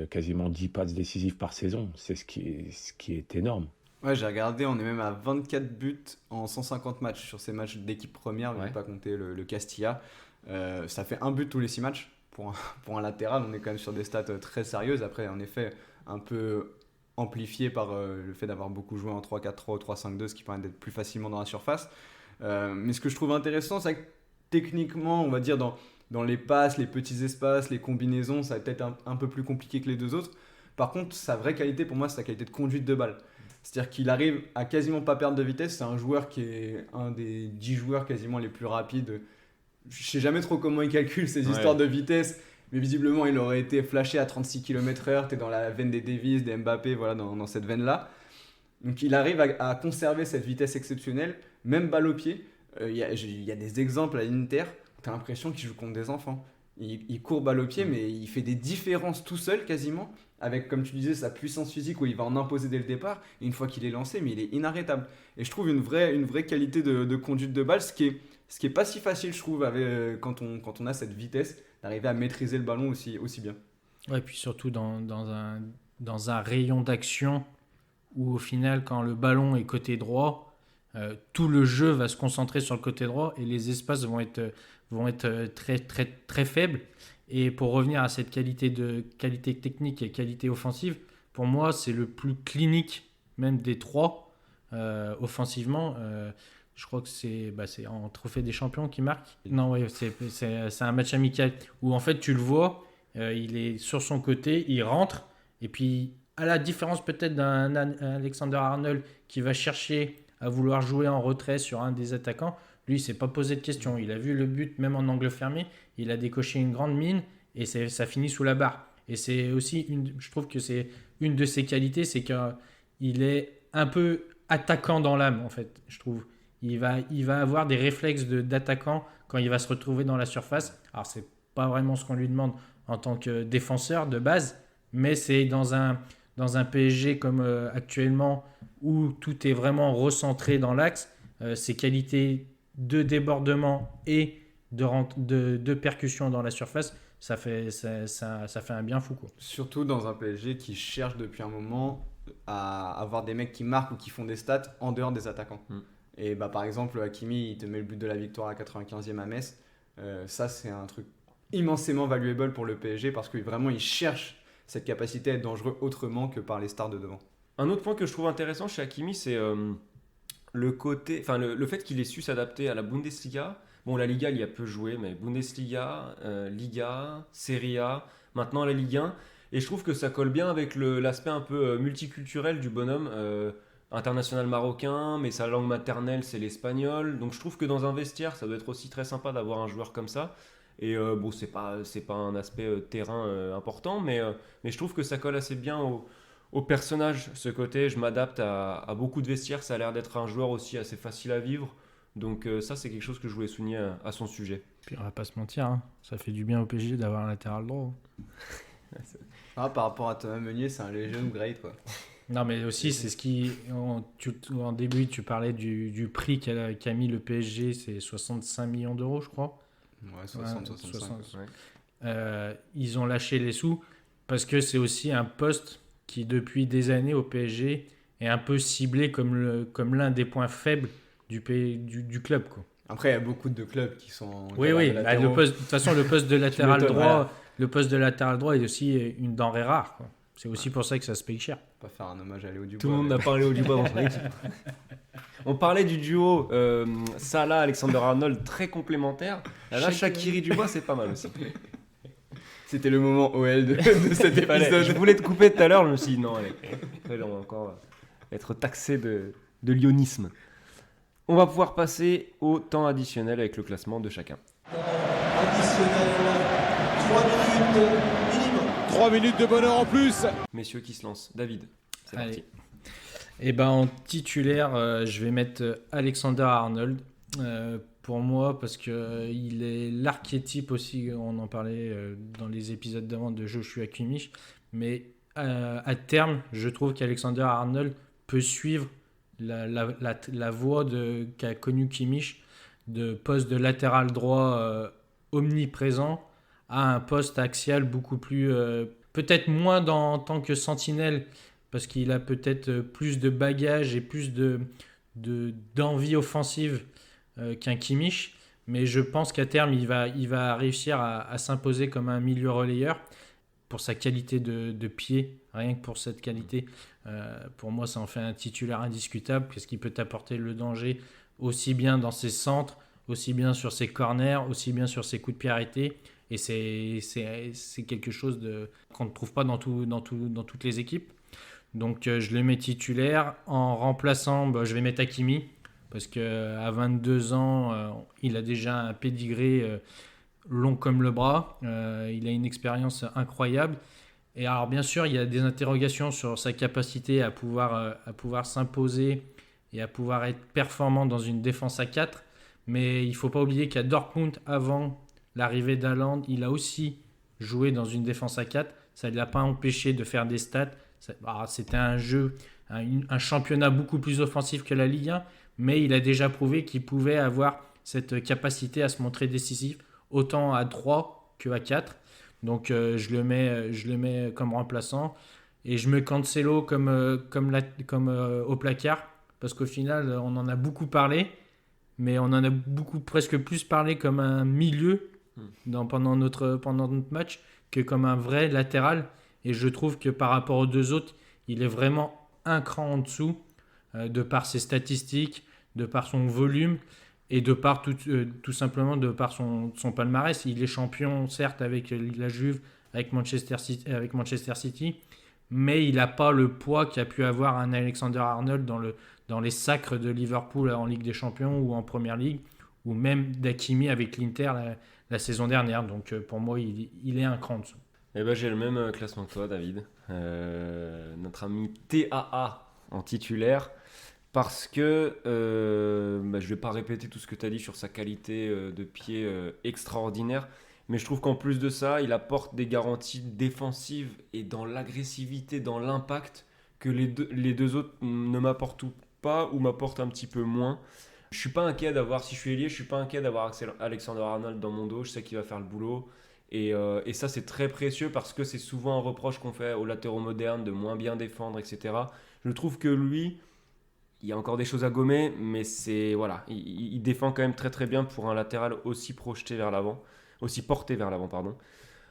Speaker 8: quasiment 10 passes décisives par saison. C'est ce qui est énorme.
Speaker 7: Ouais, j'ai regardé, on est même à 24 buts en 150 matchs sur ces matchs d'équipe première, je ne vais pas compter le Castilla. Ça fait un but tous les 6 matchs. Pour un latéral, on est quand même sur des stats très sérieuses. Après, en effet, un peu amplifié par le fait d'avoir beaucoup joué en 3-4-3 ou 3-5-2, ce qui permet d'être plus facilement dans la surface. Mais ce que je trouve intéressant, c'est que techniquement, on va dire dans les passes, les petits espaces, les combinaisons, ça va peut-être un peu plus compliqué que les deux autres. Par contre, sa vraie qualité, pour moi, c'est sa qualité de conduite de balle. C'est-à-dire qu'il arrive à quasiment pas perdre de vitesse. C'est un joueur qui est un des 10 joueurs quasiment les plus rapides. Je sais jamais trop comment il calcule ces histoires de vitesse, mais visiblement il aurait été flashé à 36 km/h. Tu es dans la veine des Davis, des Mbappé, voilà, dans cette veine-là. Donc il arrive à conserver cette vitesse exceptionnelle, même balle au pied. Il y a des exemples à l'Inter, tu as l'impression qu'il joue contre des enfants. Il court balle au pied, mais il fait des différences tout seul quasiment, avec, comme tu disais, sa puissance physique où il va en imposer dès le départ. Et une fois qu'il est lancé, mais il est inarrêtable. Et je trouve une vraie qualité de conduite de balle, ce qui est pas si facile, je trouve, quand on a cette vitesse, d'arriver à maîtriser le ballon aussi bien.
Speaker 3: Ouais, puis surtout dans un rayon d'action où au final, quand le ballon est côté droit, tout le jeu va se concentrer sur le côté droit et les espaces vont être très, très, très faibles. Et pour revenir à cette qualité technique et qualité offensive, pour moi, c'est le plus clinique même des trois offensivement. Je crois que c'est en Trophée des Champions qui marque. Non, ouais, c'est un match amical où en fait tu le vois, il est sur son côté, il rentre et puis à la différence peut-être d'un Alexander Arnold qui va chercher à vouloir jouer en retrait sur un des attaquants, lui il s'est pas posé de questions. Il a vu le but même en angle fermé, il a décoché une grande mine et ça finit sous la barre. Et c'est aussi je trouve que c'est une de ses qualités, c'est qu'il est un peu attaquant dans l'âme en fait, je trouve. Il va avoir des réflexes d'attaquant quand il va se retrouver dans la surface. Alors, c'est pas vraiment ce qu'on lui demande en tant que défenseur de base, mais c'est dans un PSG comme actuellement où tout est vraiment recentré dans l'axe, ses qualités de débordement et de percussion dans la surface, ça fait un bien fou, quoi.
Speaker 7: Surtout dans un PSG qui cherche depuis un moment à avoir des mecs qui marquent ou qui font des stats en dehors des attaquants. Et par exemple, Hakimi, il te met le but de la victoire à 95e à Metz. Ça, c'est un truc immensément valuable pour le PSG parce que vraiment, il cherche cette capacité à être dangereux autrement que par les stars de devant.
Speaker 6: Un autre point que je trouve intéressant chez Hakimi, c'est le fait qu'il ait su s'adapter à la Bundesliga. Bon, la Liga, il y a peu joué, mais Bundesliga, Liga, Serie A, maintenant la Ligue 1. Et je trouve que ça colle bien avec l'aspect un peu multiculturel du bonhomme. International marocain, mais sa langue maternelle c'est l'espagnol, donc je trouve que dans un vestiaire ça doit être aussi très sympa d'avoir un joueur comme ça. Et bon, c'est pas un aspect terrain important, mais je trouve que ça colle assez bien au personnage, ce côté je m'adapte à beaucoup de vestiaires. Ça a l'air d'être un joueur aussi assez facile à vivre, donc ça c'est quelque chose que je voulais souligner à son sujet.
Speaker 3: Puis on va pas se mentir, hein, ça fait du bien au PSG d'avoir un latéral droit.
Speaker 7: Par rapport à Thomas Meunier, c'est un Legion grade, quoi.
Speaker 3: Non, mais aussi, c'est ce qui. En début, tu parlais du prix qu'a mis le PSG, c'est 65 millions d'euros, je crois.
Speaker 7: Ouais, 65.
Speaker 3: Ouais. Ils ont lâché les sous parce que c'est aussi un poste qui, depuis des années au PSG, est un peu ciblé comme l'un des points faibles du club, quoi.
Speaker 7: Après, il y a beaucoup de clubs qui sont.
Speaker 3: Oui. De toute façon, le poste de latéral droit, le poste de latéral droit est aussi une denrée rare, quoi. C'est aussi pour ça que ça se paye cher.
Speaker 7: On va faire un hommage à Léo Dubois.
Speaker 6: Tout le monde a parlé au Dubois dans son équipe. On parlait du duo Salah-Alexander-Arnold très complémentaire. Là, Shaqiri Dubois, c'est pas mal aussi.
Speaker 7: C'était le moment OL de cet épisode.
Speaker 6: Je voulais te couper tout à l'heure, je me suis dit non, allez, on va encore être taxé de lyonisme. On va pouvoir passer au temps additionnel avec le classement de chacun.
Speaker 10: Additionnel, 3 minutes minimum.
Speaker 9: 3 minutes de bonheur en plus.
Speaker 6: Messieurs qui se lancent. David, c'est parti.
Speaker 3: Et en titulaire, je vais mettre Alexander Arnold. Pour moi, parce qu'il est l'archétype aussi, on en parlait dans les épisodes d'avant de Joshua Kimmich, mais à terme, je trouve qu'Alexander Arnold peut suivre la voie qu'a connue Kimmich, de poste de latéral droit omniprésent à un poste axial beaucoup plus... peut-être moins en tant que sentinelle, parce qu'il a peut-être plus de bagages et plus d'envie offensive qu'un Kimmich. Mais je pense qu'à terme, il va réussir à s'imposer comme un milieu relayeur pour sa qualité de pied. Rien que pour cette qualité, pour moi, ça en fait un titulaire indiscutable parce qu'il peut apporter le danger aussi bien dans ses centres, aussi bien sur ses corners, aussi bien sur ses coups de pied arrêtés. Et c'est quelque chose qu'on ne trouve pas dans toutes les équipes. Donc je le mets titulaire. En remplaçant, je vais mettre Hakimi. Parce qu'à 22 ans, il a déjà un pédigré long comme le bras. Il a une expérience incroyable. Et alors, bien sûr, il y a des interrogations sur sa capacité à pouvoir s'imposer et à pouvoir être performant dans une défense à 4. Mais il ne faut pas oublier qu'à Dortmund, avant l'arrivée d'Haaland, il a aussi joué dans une défense à 4. Ça ne l'a pas empêché de faire des stats. C'était un jeu, un championnat beaucoup plus offensif que la Ligue 1. Mais il a déjà prouvé qu'il pouvait avoir cette capacité à se montrer décisif, autant à 3 qu'à 4. Donc je le mets comme remplaçant. Et je mets Cancelo comme au placard, parce qu'au final, on en a beaucoup parlé, mais on en a presque plus parlé comme un milieu pendant notre match que comme un vrai latéral. Et je trouve que par rapport aux deux autres, il est vraiment un cran en dessous, de par ses statistiques, de par son volume et de par tout simplement de par son palmarès. Il est champion, certes, avec la Juve, avec Manchester City, mais il n'a pas le poids qu'a pu avoir un Alexander-Arnold dans les sacres de Liverpool en Ligue des Champions ou en Première Ligue, ou même d'Hakimi avec l'Inter la saison dernière. Donc pour moi, il est un cran en dessous.
Speaker 6: Eh ben, j'ai le même classement que toi, David. Notre ami TAA en titulaire. Parce que je ne vais pas répéter tout ce que tu as dit sur sa qualité de pied extraordinaire, mais je trouve qu'en plus de ça, il apporte des garanties défensives et dans l'agressivité, dans l'impact, que les deux autres ne m'apportent pas ou m'apportent un petit peu moins. Je suis pas inquiet si je suis ailier, je suis pas inquiet d'avoir Alexander-Arnold dans mon dos, je sais qu'il va faire le boulot. Et ça, c'est très précieux parce que c'est souvent un reproche qu'on fait aux latéraux modernes de moins bien défendre, etc. Je trouve que lui... Il y a encore des choses à gommer, mais il défend quand même très très bien pour un latéral aussi porté vers l'avant, pardon.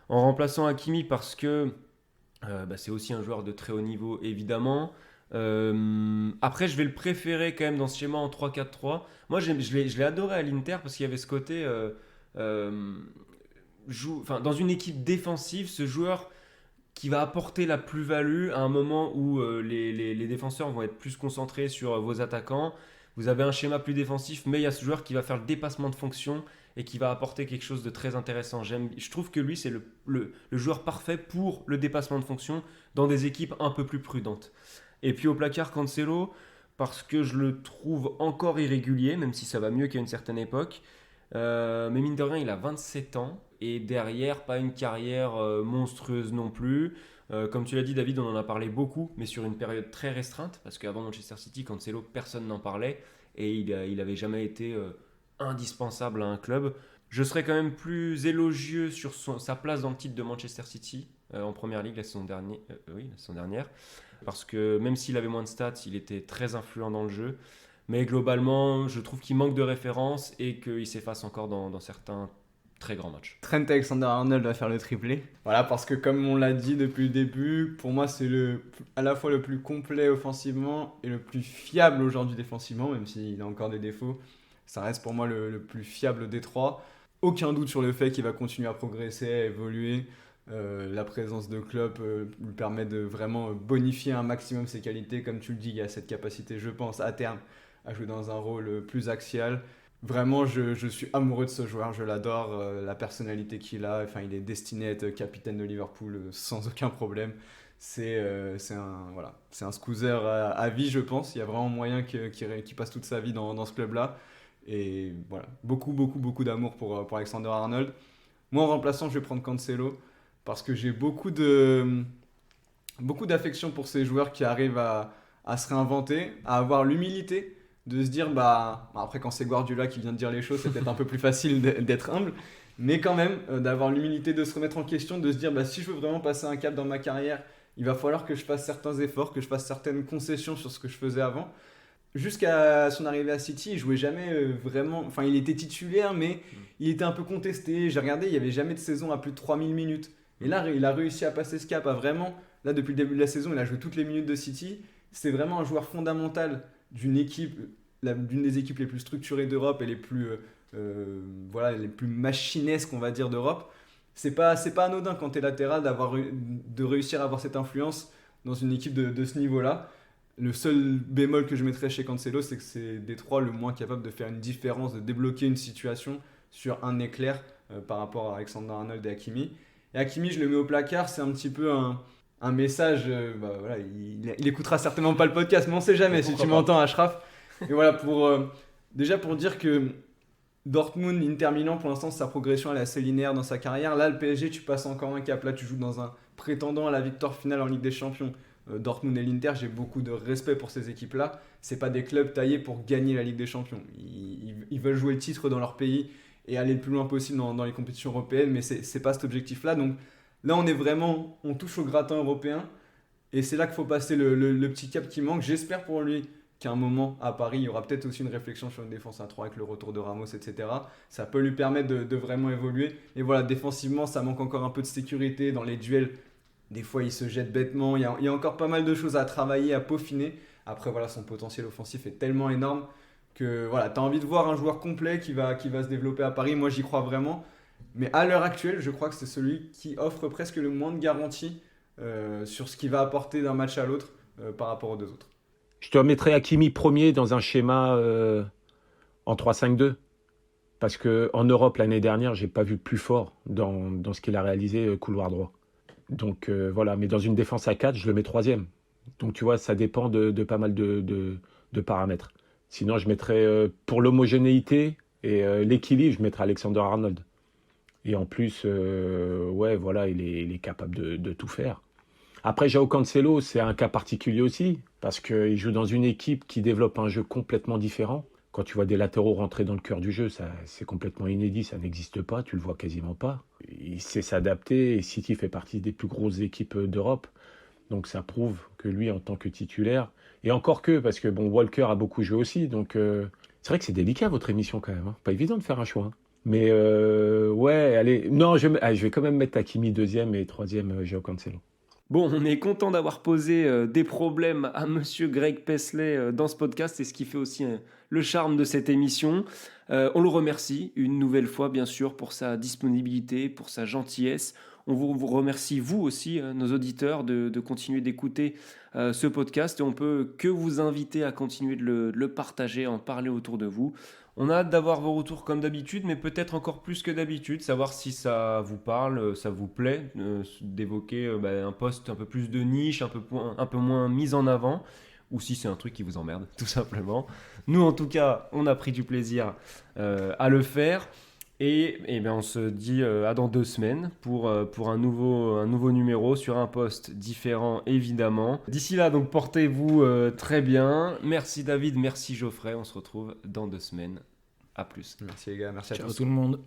Speaker 6: En remplaçant Hakimi parce que c'est aussi un joueur de très haut niveau, évidemment. Après, je vais le préférer quand même dans ce schéma en 3-4-3. Moi, je l'ai adoré à l'Inter parce qu'il y avait ce côté... dans une équipe défensive, ce joueur... qui va apporter la plus-value à un moment où les défenseurs vont être plus concentrés sur vos attaquants. Vous avez un schéma plus défensif, mais il y a ce joueur qui va faire le dépassement de fonction et qui va apporter quelque chose de très intéressant. Je trouve que lui, c'est le joueur parfait pour le dépassement de fonction dans des équipes un peu plus prudentes. Et puis au placard, Cancelo, parce que je le trouve encore irrégulier, même si ça va mieux qu'à une certaine époque. Mais mine de rien, il a 27 ans. Et derrière, pas une carrière monstrueuse non plus. Comme tu l'as dit, David, on en a parlé beaucoup, mais sur une période très restreinte, parce qu'avant Manchester City, Cancelo, personne n'en parlait, et il n'avait jamais été indispensable à un club. Je serais quand même plus élogieux sur sa place dans le titre de Manchester City en Première Ligue la saison dernière, parce que même s'il avait moins de stats, il était très influent dans le jeu. Mais globalement, je trouve qu'il manque de références et qu'il s'efface encore dans certains très grand match.
Speaker 7: Trent Alexander-Arnold va faire le triplé. Voilà, parce que comme on l'a dit depuis le début, pour moi c'est à la fois le plus complet offensivement et le plus fiable aujourd'hui défensivement, même s'il a encore des défauts. Ça reste pour moi le plus fiable des trois. Aucun doute sur le fait qu'il va continuer à progresser, à évoluer. La présence de Klopp lui permet de vraiment bonifier un maximum ses qualités. Comme tu le dis, il y a cette capacité, je pense, à terme, à jouer dans un rôle plus axial. Vraiment, je suis amoureux de ce joueur, je l'adore, la personnalité qu'il a, enfin, il est destiné à être capitaine de Liverpool sans aucun problème. C'est un scoozer à vie, je pense. Il y a vraiment moyen qu'il passe toute sa vie dans ce club-là. Et voilà, beaucoup d'amour pour Alexander-Arnold. Moi, en remplaçant, je vais prendre Cancelo parce que j'ai beaucoup d'affection pour ces joueurs qui arrivent à à se réinventer, à avoir l'humilité de se dire, après quand c'est Guardiola qui vient de dire les choses, c'est peut-être un peu plus facile d'être humble, mais quand même d'avoir l'humilité de se remettre en question, de se dire, si je veux vraiment passer un cap dans ma carrière, il va falloir que je fasse certains efforts, que je fasse certaines concessions sur ce que je faisais avant. Jusqu'à son arrivée à City, il jouait jamais vraiment... Enfin, il était titulaire, mais il était un peu contesté. J'ai regardé, il n'y avait jamais de saison à plus de 3000 minutes. Et là, il a réussi à passer ce cap, à vraiment... Là, depuis le début de la saison, il a joué toutes les minutes de City. C'est vraiment un joueur fondamental d'une équipe, d'une des équipes les plus structurées d'Europe et les plus machinesques, on va dire, d'Europe. C'est pas anodin quand tu es latéral de réussir à avoir cette influence dans une équipe de ce niveau-là. Le seul bémol que je mettrais chez Cancelo, c'est que c'est des trois le moins capable de faire une différence, de débloquer une situation sur un éclair par rapport à Alexander-Arnold et Hakimi. Et Hakimi, je le mets au placard, c'est un petit peu un message. Il écoutera certainement pas le podcast, mais on sait jamais si tu m'entends, Achraf. Et voilà, déjà pour dire que Dortmund, Inter Milan, pour l'instant, sa progression elle est assez linéaire dans sa carrière. Là, le PSG, tu passes encore un cap. Là, tu joues dans un prétendant à la victoire finale en Ligue des Champions. Dortmund et l'Inter, j'ai beaucoup de respect pour ces équipes-là. C'est pas des clubs taillés pour gagner la Ligue des Champions. Ils veulent jouer le titre dans leur pays et aller le plus loin possible dans les compétitions européennes, mais c'est pas cet objectif-là. Donc là, on touche au gratin européen et c'est là qu'il faut passer le petit cap qui manque. J'espère pour lui qu'à un moment, à Paris, il y aura peut-être aussi une réflexion sur une défense à 3 avec le retour de Ramos, etc. Ça peut lui permettre de vraiment évoluer. Et voilà, défensivement, ça manque encore un peu de sécurité dans les duels. Des fois, il se jette bêtement. Il y a encore pas mal de choses à travailler, à peaufiner. Après, voilà, son potentiel offensif est tellement énorme que voilà, tu as envie de voir un joueur complet qui va se développer à Paris. Moi, j'y crois vraiment. Mais à l'heure actuelle, je crois que c'est celui qui offre presque le moins de garanties sur ce qu'il va apporter d'un match à l'autre par rapport aux deux autres.
Speaker 8: Je te mettrais Hakimi premier dans un schéma en 3-5-2. Parce qu'en Europe, l'année dernière, je n'ai pas vu plus fort dans ce qu'il a réalisé couloir droit. Donc voilà, mais dans une défense à 4, je le mets troisième. Donc tu vois, ça dépend de pas mal de paramètres. Sinon, je mettrais pour l'homogénéité et l'équilibre, je mettrais Alexander-Arnold. Et en plus, voilà, il est capable de tout faire. Après, João Cancelo, c'est un cas particulier aussi, parce qu'il joue dans une équipe qui développe un jeu complètement différent. Quand tu vois des latéraux rentrer dans le cœur du jeu, c'est complètement inédit, ça n'existe pas, tu le vois quasiment pas. Il sait s'adapter et City fait partie des plus grosses équipes d'Europe. Donc ça prouve que lui, en tant que titulaire, et encore que, parce que Walker a beaucoup joué aussi, donc c'est vrai que c'est délicat votre émission quand même, hein. Pas évident de faire un choix. Hein. Mais allez, non, je vais quand même mettre Hakimi deuxième et troisième João Cancelo.
Speaker 6: Bon, on est content d'avoir posé des problèmes à monsieur Greg Paisley dans ce podcast, c'est ce qui fait aussi le charme de cette émission. On le remercie une nouvelle fois, bien sûr, pour sa disponibilité, pour sa gentillesse. On vous remercie, vous aussi, nos auditeurs, de continuer d'écouter ce podcast. Et on peut que vous inviter à continuer de le partager, en parler autour de vous. On a hâte d'avoir vos retours comme d'habitude, mais peut-être encore plus que d'habitude, savoir si ça vous parle, ça vous plaît, d'évoquer un post un peu plus de niche, un peu moins mis en avant, ou si c'est un truc qui vous emmerde, tout simplement. Nous, en tout cas, on a pris du plaisir à le faire. Et on se dit à dans 2 semaines pour un nouveau numéro sur un post différent, évidemment. D'ici là, donc portez-vous très bien. Merci David, merci Geoffrey. On se retrouve dans 2 semaines. À plus.
Speaker 7: Merci les gars, merci à tous.
Speaker 3: Ciao tout le monde.